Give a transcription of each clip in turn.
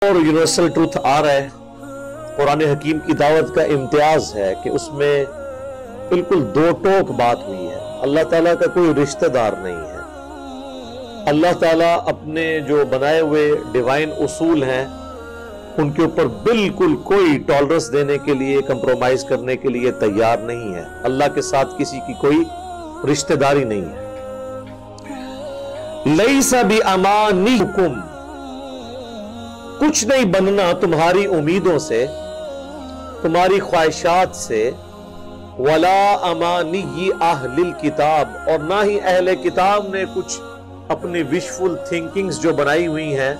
اور universal truth آ رہا ہے۔ قرآن حکیم کی دعوت کا امتیاز ہے کہ اس میں بالکل دو ٹوک بات ہوئی ہے۔ اللہ تعالیٰ کا کوئی رشتہ دار نہیں ہے۔ اللہ تعالیٰ اپنے جو بنائے ہوئے ڈیوائن اصول ہیں ان کے اوپر بالکل کوئی ٹالرنس دینے کے لیے، کمپرومائز کرنے کے لیے تیار نہیں ہے۔ اللہ کے ساتھ کسی کی کوئی رشتہ داری نہیں ہے۔ لیس بِأَمَانِكُمْ، کچھ نہیں بننا تمہاری امیدوں سے، تمہاری خواہشات سے، وَلَا أَمَانِيِّ أَهْلِ الْكِتَابِ، اور نہ ہی اہل کتاب نے کچھ اپنی وشفل تھنکنگز جو بنائی ہوئی ہیں،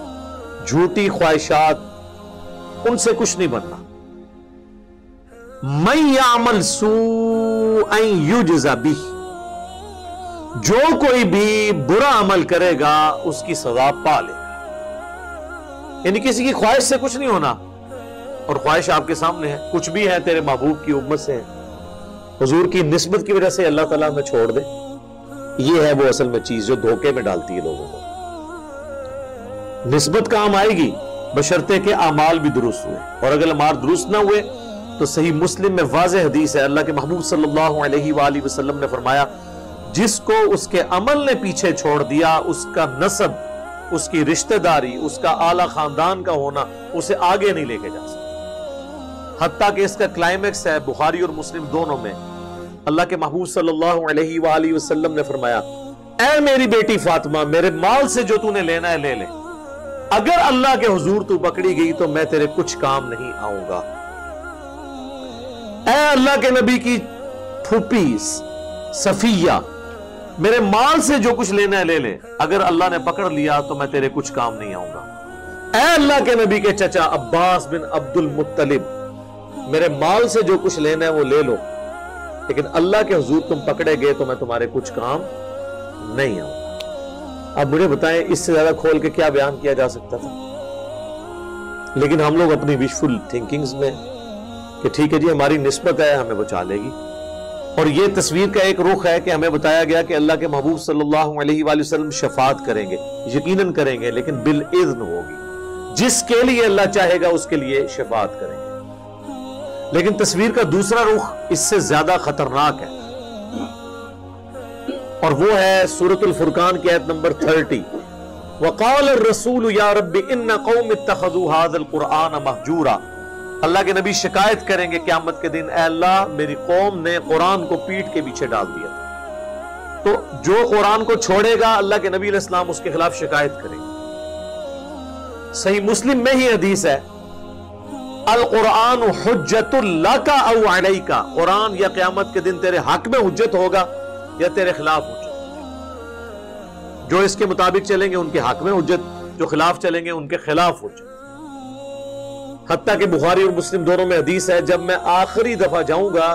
جھوٹی خواہشات، ان سے کچھ نہیں بننا۔ مَن يَعْمَلْ سُوءًا يُجْزَ بِهِ، جو کوئی بھی برا عمل کرے گا اس کی سزا پا لے گا۔ یعنی کسی کی خواہش سے کچھ نہیں ہونا، اور خواہش آپ کے سامنے ہے، کچھ بھی ہے تیرے محبوب کی امت سے ہے، حضور کی نسبت کی وجہ سے اللہ تعالیٰ میں چھوڑ دے۔ یہ ہے وہ اصل میں چیز جو دھوکے میں ڈالتی ہے لوگوں کو۔ نسبت کام آئے گی بشرطے کہ اعمال بھی درست ہوئے، اور اگر اعمال درست نہ ہوئے تو صحیح مسلم میں واضح حدیث ہے، اللہ کے محبوب صلی اللہ علیہ وآلہ وسلم نے فرمایا، جس کو اس کے عمل نے پیچھے چھوڑ دیا، اس کا نسب، اس کی رشتہ داری، اس کا اعلیٰ خاندان کا ہونا اسے آگے نہیں لے کے جا سکتا۔ حتیٰ کہ اس کا کلائمیکس ہے بخاری اور مسلم دونوں میں، اللہ کے محبوب صلی اللہ علیہ وآلہ وسلم نے فرمایا، اے میری بیٹی فاطمہ، میرے مال سے جو تو نے لینا ہے لے لے، اگر اللہ کے حضور تو پکڑی گئی تو میں تیرے کچھ کام نہیں آؤں گا۔ اے اللہ کے نبی کی پھوپھی صفیہ، میرے مال سے جو کچھ لینا ہے لے لے، اگر اللہ نے پکڑ لیا تو میں تیرے کچھ کام نہیں آؤں گا۔ اے اللہ کے نبی کے چچا عباس بن عبد المطلب، میرے مال سے جو کچھ لینا ہے وہ لے لو، لیکن اللہ کے حضور تم پکڑے گئے تو میں تمہارے کچھ کام نہیں آؤں گا۔ اب مجھے بتائیں اس سے زیادہ کھول کے کیا بیان کیا جا سکتا تھا؟ لیکن ہم لوگ اپنی وشفل تھنکنگز میں کہ ٹھیک ہے جی ہماری نسبت ہے، ہمیں بچا لے گی، اور یہ تصویر کا ایک رخ ہے کہ ہمیں بتایا گیا کہ اللہ کے محبوب صلی اللہ علیہ وآلہ وسلم شفاعت کریں گے، یقیناً کریں گے، لیکن بالإذن ہوگی، جس کے لیے اللہ چاہے گا اس کے لیے شفاعت کریں گے۔ لیکن تصویر کا دوسرا رخ اس سے زیادہ خطرناک ہے، اور وہ ہے سورۃ الفرقان کی آیت نمبر 30، وَقَالَ الرَّسُولُ يَا رَبِّ إِنَّ قَوْمِ اتَّخَذُوا هَذَا الْقُرْآنَ مَهْجُورًا، اللہ کے نبی شکایت کریں گے قیامت کے دن، اے اللہ میری قوم نے قرآن کو پیٹھ کے پیچھے ڈال دیا۔ تو جو قرآن کو چھوڑے گا اللہ کے نبی علیہ السلام اس کے خلاف شکایت کریں گے۔ صحیح مسلم میں ہی حدیث ہے، القرآن حجت لک او علیک، قرآن یا قیامت کے دن تیرے حق میں حجت ہوگا یا تیرے خلاف حجت ہوگا۔ جو اس کے مطابق چلیں گے ان کے حق میں حجت، جو خلاف چلیں گے ان کے خلاف حجت۔ حتیٰ کہ بخاری اور مسلم دونوں میں حدیث ہے، جب میں آخری دفعہ جاؤں گا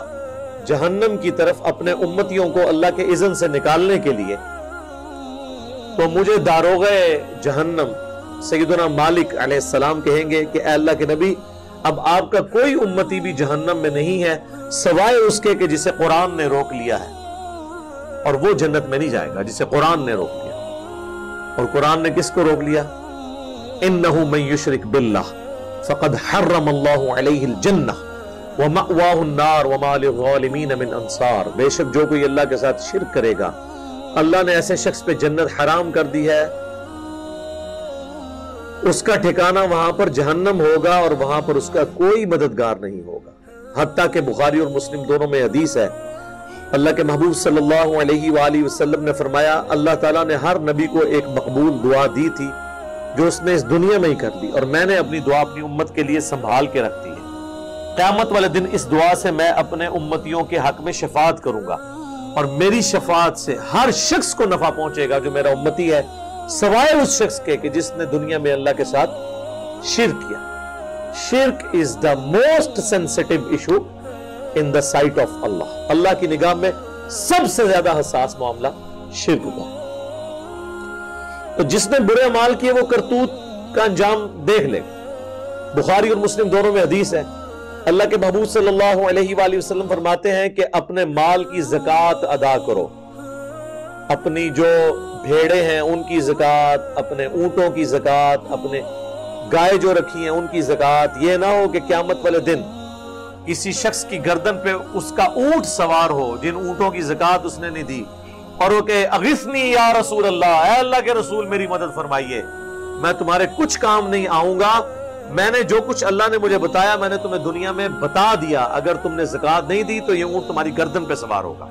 جہنم کی طرف اپنے امتیوں کو اللہ کے اذن سے نکالنے کے لیے، تو مجھے داروغہ جہنم سیدنا مالک علیہ السلام کہیں گے کہ اے اللہ کے نبی، اب آپ کا کوئی امتی بھی جہنم میں نہیں ہے سوائے اس کے کہ جسے قرآن نے روک لیا ہے، اور وہ جنت میں نہیں جائے گا جسے قرآن نے روک لیا۔ اور قرآن نے کس کو روک لیا؟ انہ من یشرک باللہ فقد حرم اللہ علیہ الجنہ ومأواہ النار وما للظالمین من انصار، بے شک جو کوئی اللہ کے ساتھ شرک کرے گا اللہ نے ایسے شخص پہ جنت حرام کر دی ہے، اس کا ٹھکانہ وہاں پر جہنم ہوگا، اور وہاں پر اس کا کوئی مددگار نہیں ہوگا۔ حتیٰ کہ بخاری اور مسلم دونوں میں حدیث ہے، اللہ کے محبوب صلی اللہ علیہ وآلہ وسلم نے فرمایا، اللہ تعالیٰ نے ہر نبی کو ایک مقبول دعا دی تھی جو اس نے اس دنیا میں ہی کر لی، اور میں نے اپنی دعا اپنی امت کے لیے سنبھال کے رکھ دی ہے۔ قیامت والے دن اس دعا سے میں اپنے امتیوں کے حق میں شفاعت کروں گا، اور میری شفاعت سے ہر شخص کو نفع پہنچے گا جو میرا امتی ہے، سوائے اس شخص کے کہ جس نے دنیا میں اللہ کے ساتھ شرک کیا۔ شرک is the most sensitive issue in the sight of Allah، اللہ کی نگاہ میں سب سے زیادہ حساس معاملہ شرک کا ہے۔ تو جس نے برے اعمال کیے وہ کرتوت کا انجام دیکھ لے۔ بخاری اور مسلم دونوں میں حدیث ہے، اللہ کے محبوب صلی اللہ علیہ وآلہ وسلم فرماتے ہیں کہ اپنے مال کی زکوٰۃ ادا کرو، اپنی جو بھیڑیں ہیں ان کی زکوٰۃ، اپنے اونٹوں کی زکوٰۃ، اپنے گائے جو رکھی ہیں ان کی زکات، یہ نہ ہو کہ قیامت والے دن کسی شخص کی گردن پہ اس کا اونٹ سوار ہو جن اونٹوں کی زکات اس نے نہیں دی، اور وہ کہ اغثنی یا رسول اللہ، اے اللہ کے رسول میری مدد فرمائیے، میں تمہارے کچھ کام نہیں آؤں گا، میں نے جو کچھ اللہ نے مجھے بتایا میں نے تمہیں دنیا میں بتا دیا، اگر تم نے زکات نہیں دی تو یہ اونٹ تمہاری گردن پہ سوار ہوگا۔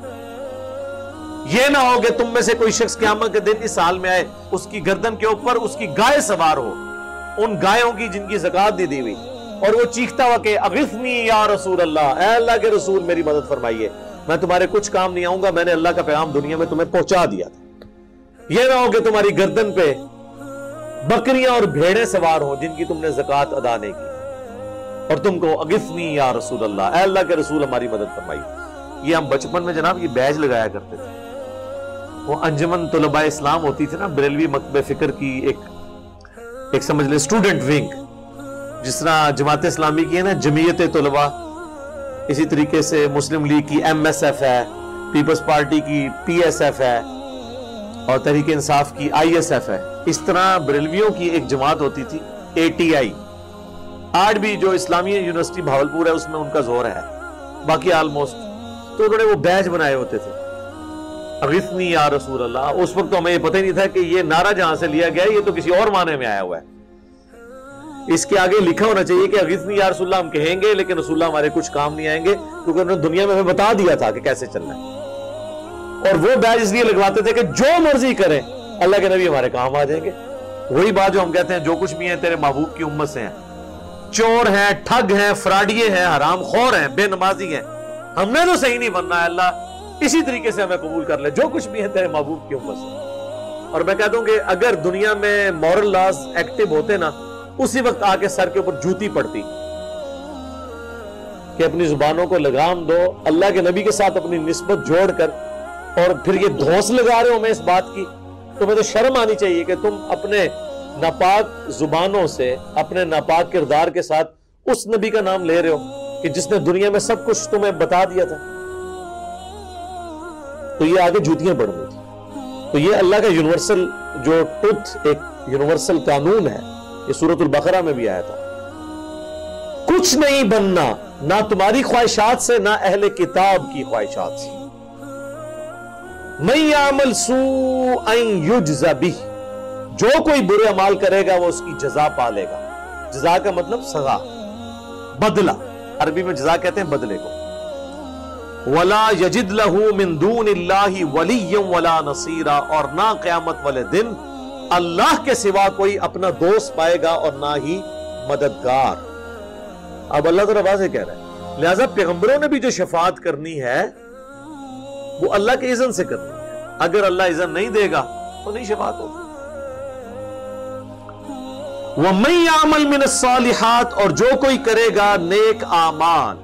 یہ نہ ہو کہ تم میں سے کوئی شخص قیامت کے دن اس حال میں آئے اس کی گردن کے اوپر اس کی گائے سوار ہو، ان گایوں کی جن کی زکات نہیں دی ہوئی، اور وہ چیختا ہوا کہ اغثنی یا رسول اللہ، اے اللہ کے رسول میری مدد فرمائیے، میں تمہارے کچھ کام نہیں آؤں گا، میں نے اللہ کا پیغام دنیا میں تمہیں پہنچا دیا تھا۔ یہ نہ ہو کہ تمہاری گردن پہ بکریاں اور بھیڑیں سوار ہوں جن کی تم نے زکات ادا نہیں کی، اور تم کو اغثنی یا رسول اللہ، اے اللہ کے رسول ہماری مدد فرمائیے۔ یہ ہم بچپن میں جناب یہ بیج لگایا کرتے تھے، وہ انجمن طلباء اسلام ہوتی تھی نا بریلوی مکتب فکر کی ایک سمجھ لیں اسٹوڈنٹ ونگ، جس طرح جماعت اسلامی کی ہے نا جمعیت طلباء، اسی طریقے سے مسلم لیگ کی ایم ایس ایف ہے، پیپلز پارٹی کی پی ایس ایف ہے، اور تحریک انصاف کی آئی ایس ایف ہے، اس طرح بریلویوں کی ایک جماعت ہوتی تھی اے ٹی آئی۔ آج بھی جو اسلامی یونیورسٹی بھاولپور ہے اس میں ان کا زور ہے، باقی آلموسٹ تو انہوں نے وہ بیج بنائے ہوتے تھے اغثنی یا رسول اللہ۔ اس وقت تو ہمیں یہ پتہ ہی نہیں تھا کہ یہ نعرہ جہاں سے لیا گیا یہ تو کسی اور معنی میں آیا ہوا ہے، اس کے آگے لکھا ہونا چاہیے کہ اغثنی یا رسول اللہ ہم کہیں گے لیکن رسول اللہ ہمارے کچھ کام نہیں آئیں گے، کیونکہ انہوں نے دنیا میں ہمیں بتا دیا تھا کہ کیسے چلنا ہے۔ اور وہ بیج اس لیے لگواتے تھے کہ جو مرضی کریں اللہ کے نبی ہمارے کام آ جائیں گے۔ وہی بات جو ہم کہتے ہیں جو کچھ بھی ہیں تیرے محبوب کی امت سے ہیں، چور ہیں، ٹھگ ہیں، فراڈیے ہیں، حرام خور ہیں، بے نمازی ہیں، ہم نے تو صحیح نہیں بننا ہے، اللہ اسی طریقے سے ہمیں قبول کر لے، جو کچھ بھی ہے تیرے محبوب کی امت سے۔ اور میں کہتا ہوں کہ اگر دنیا میں مورل لاز ایکٹیو ہوتے نا، اسی وقت آ کے سر کے اوپر جوتی پڑتی کہ اپنی زبانوں کو لگام دو، اللہ کے نبی کے ساتھ اپنی نسبت جوڑ کر، اور پھر یہ دھوس لگا رہے ہو میں اس بات کی، تمہیں تو شرم آنی چاہیے کہ تم اپنے ناپاک زبانوں سے، اپنے ناپاک کردار کے ساتھ اس نبی کا نام لے رہے ہو کہ جس نے دنیا میں سب کچھ تمہیں بتا دیا تھا۔ تو یہ آگے جوتیاں پڑ گئی تھی۔ تو یہ اللہ کا یونیورسل جو ٹروتھ، ایک یونیورسل قانون ہے، یہ سورۃ البقرہ میں بھی آیا تھا، کچھ نہیں بننا، نہ تمہاری خواہشات سے نہ اہل کتاب کی خواہشات سے۔ من یعمل سوءا یجز بہ، جو کوئی برے اعمال کرے گا وہ اس کی جزا پالے گا۔ جزا کا مطلب سزا، بدلہ، عربی میں جزا کہتے ہیں بدلے کو۔ ولا یجد لہ من دون اللہ ولیا ولا نصیرا، اور نہ قیامت والے دن اللہ کے سوا کوئی اپنا دوست پائے گا اور نہ ہی مددگار۔ اب اللہ تعالیٰ واضح کہہ رہا ہے، لہذا پیغمبروں نے بھی جو شفاعت کرنی ہے وہ اللہ کے اذن سے کرنی ہے، اگر اللہ اذن نہیں دے گا تو نہیں شفاعت ہوگی۔ وَمَن يَعْمَلْ مِنَ الصَّالِحَاتِ، اور جو کوئی کرے گا نیک اعمال،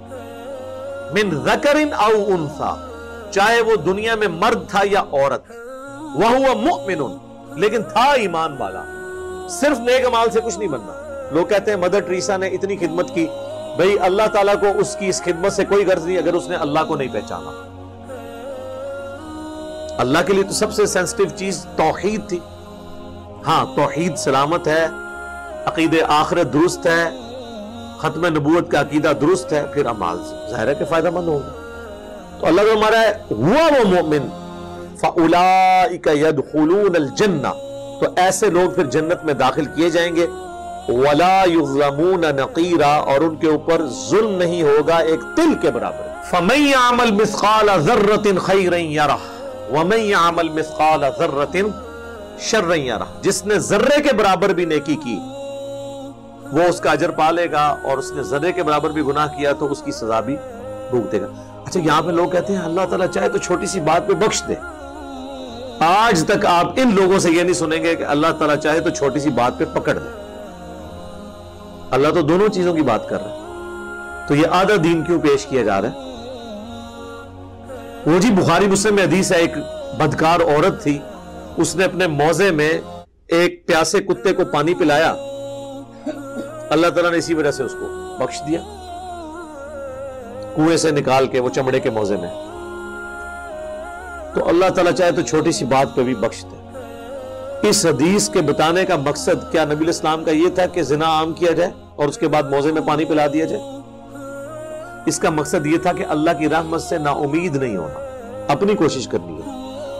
من ذکر او انثى، چاہے وہ دنیا میں مرد تھا یا عورت، وَهُوَ مُؤْمِنٌ، لیکن تھا ایمان والا۔ صرف نیک اعمال سے کچھ نہیں بننا۔ لوگ کہتے ہیں مدر ٹریسا نے اتنی خدمت کی، بھئی اللہ تعالیٰ کو اس کی اس خدمت سے کوئی غرض نہیں اگر اس نے اللہ کو نہیں پہچانا۔ اللہ کے لیے تو سب سے سینسٹیو چیز توحید تھی۔ ہاں توحید سلامت ہے، عقید آخرت درست ہے، ختم نبوت کا عقیدہ درست ہے، پھر اعمال سے ظاہر ہے کہ فائدہ مند ہوگا۔ تو اللہ کا ہمارا ہے ہوا وہ مومن فاولئک یدخلون الجنہ، تو ایسے لوگ پھر جنت میں داخل کیے جائیں گے۔ ولا یظلمون نقیرا، اور ان کے اوپر ظلم نہیں ہوگا ایک تل کے برابر۔ فمن یعمل مثقال ذرۃ خیرا یرہ ومن یعمل مثقال ذرۃ شرا یرہ، جس نے ذرے کے برابر بھی نیکی کی وہ اس کا اجر پالے گا، اور اس نے ذرے کے برابر بھی گناہ کیا تو اس کی سزا بھی بھگتے گا۔ اچھا یہاں پہ لوگ کہتے ہیں اللہ تعالیٰ چاہے تو چھوٹی سی بات پہ بخش دے۔ آج تک آپ ان لوگوں سے یہ نہیں سنیں گے کہ اللہ تعالیٰ چاہے تو چھوٹی سی بات پہ پکڑ دے۔ اللہ تو دونوں چیزوں کی بات کر رہا ہے، تو یہ آدھا دین کیوں پیش کیا جا رہا ہے؟ وہ جی بخاری مسلم میں حدیث ہے، ایک بدکار عورت تھی، اس نے اپنے موزے میں ایک پیاسے کتے کو پانی پلایا، اللہ تعالیٰ نے اسی وجہ سے اس کو بخش دیا، کنویں سے نکال کے وہ چمڑے کے موزے میں۔ تو اللہ تعالیٰ چاہے تو چھوٹی سی بات پہ بھی بخش دے۔ اس حدیث کے بتانے کا مقصد کیا نبی اسلام کا یہ تھا کہ زنا عام کیا جائے اور اس کے بعد موزے میں پانی پلا دیا جائے؟ اس کا مقصد یہ تھا کہ اللہ کی رحمت سے نا امید نہیں ہونا، اپنی کوشش کرنی ہے۔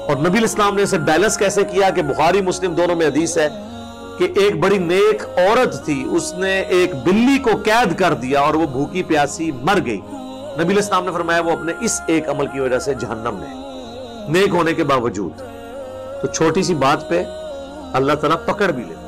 اور نبی اسلام نے اسے بیلنس کیسے کیا کہ بخاری مسلم دونوں میں حدیث ہے کہ ایک بڑی نیک عورت تھی، اس نے ایک بلی کو قید کر دیا اور وہ بھوکی پیاسی مر گئی۔ نبی اسلام نے فرمایا وہ اپنے اس ایک عمل کی وجہ سے جہنم میں، نیک ہونے کے باوجود۔ تو چھوٹی سی بات پہ اللہ تعالیٰ پکڑ بھی لیتا۔